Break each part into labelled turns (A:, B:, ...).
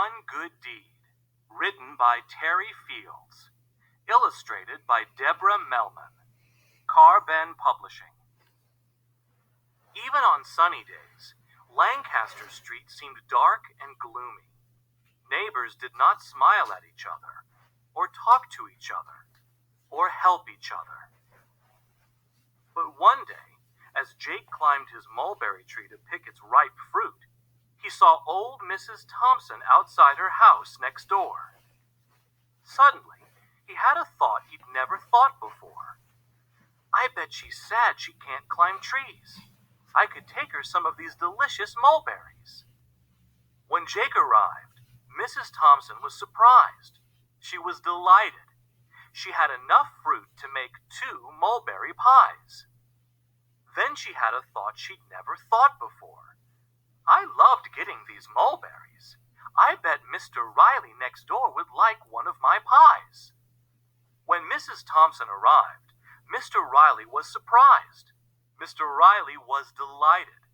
A: One Good Deed, written by Terry Fields, illustrated by Deborah Melman, Car-Ben Publishing. Even on sunny days, Lancaster Street seemed dark and gloomy. Neighbors did not smile at each other, or talk to each other, or help each other. But one day, as Jake climbed his mulberry tree to pick its ripe fruit, he saw old Mrs. Thompson outside her house next door. Suddenly, he had a thought he'd never thought before. I bet she's sad she can't climb trees. I could take her some of these delicious mulberries. When Jake arrived, Mrs. Thompson was surprised. She was delighted. She had enough fruit to make 2 mulberry pies. Then she had a thought she'd never thought before. I loved getting these mulberries. I bet Mr. Riley next door would like one of my pies. When Mrs. Thompson arrived, Mr. Riley was surprised. Mr. Riley was delighted.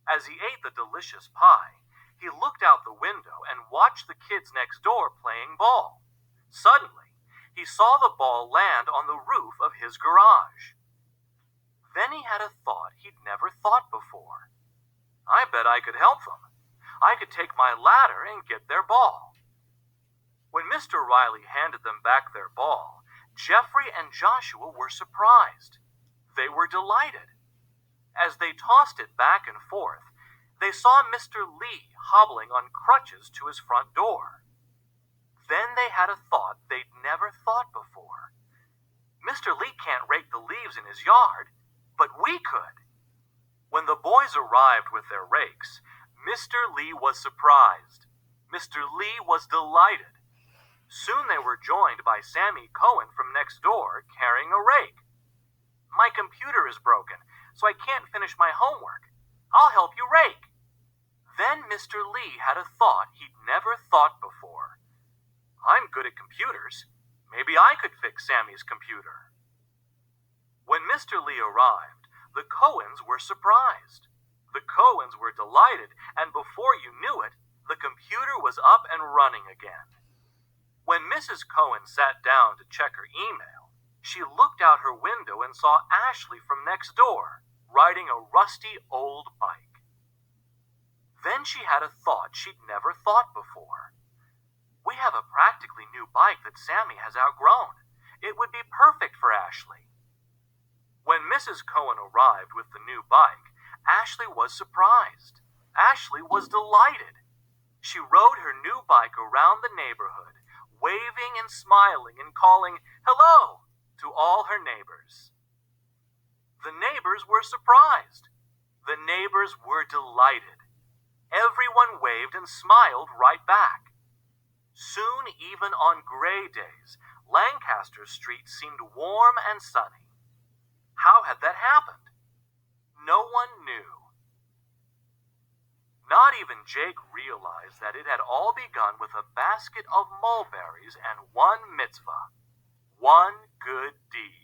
A: As he ate the delicious pie, he looked out the window and watched the kids next door playing ball. Suddenly, he saw the ball land on the roof of his garage. Then he had a thought he'd never thought before. I bet I could help them. I could take my ladder and get their ball. When Mr. Riley handed them back their ball, Jeffrey and Joshua were surprised. They were delighted. As they tossed it back and forth, they saw Mr. Lee hobbling on crutches to his front door. Then they had a thought they'd never thought before. Mr. Lee can't rake the leaves in his yard, but we could. When the boys arrived with their rakes, Mr. Lee was surprised. Mr. Lee was delighted. Soon they were joined by Sammy Cohen from next door carrying a rake. My computer is broken, so I can't finish my homework. I'll help you rake. Then Mr. Lee had a thought he'd never thought before. I'm good at computers. Maybe I could fix Sammy's computer. When Mr. Lee arrived, the Cohens were surprised. The Cohens were delighted, and before you knew it, the computer was up and running again. When Mrs. Cohen sat down to check her email, she looked out her window and saw Ashley from next door, riding a rusty old bike. Then she had a thought she'd never thought before. We have a practically new bike that Sammy has outgrown. It would be perfect for Ashley. When Mrs. Cohen arrived with the new bike, Ashley was surprised. Ashley was delighted. She rode her new bike around the neighborhood, waving and smiling and calling "hello" to all her neighbors. The neighbors were surprised. The neighbors were delighted. Everyone waved and smiled right back. Soon, even on gray days, Lancaster Street seemed warm and sunny. How had that happened? No one knew. Not even Jake realized that it had all begun with a basket of mulberries and one mitzvah, one good deed.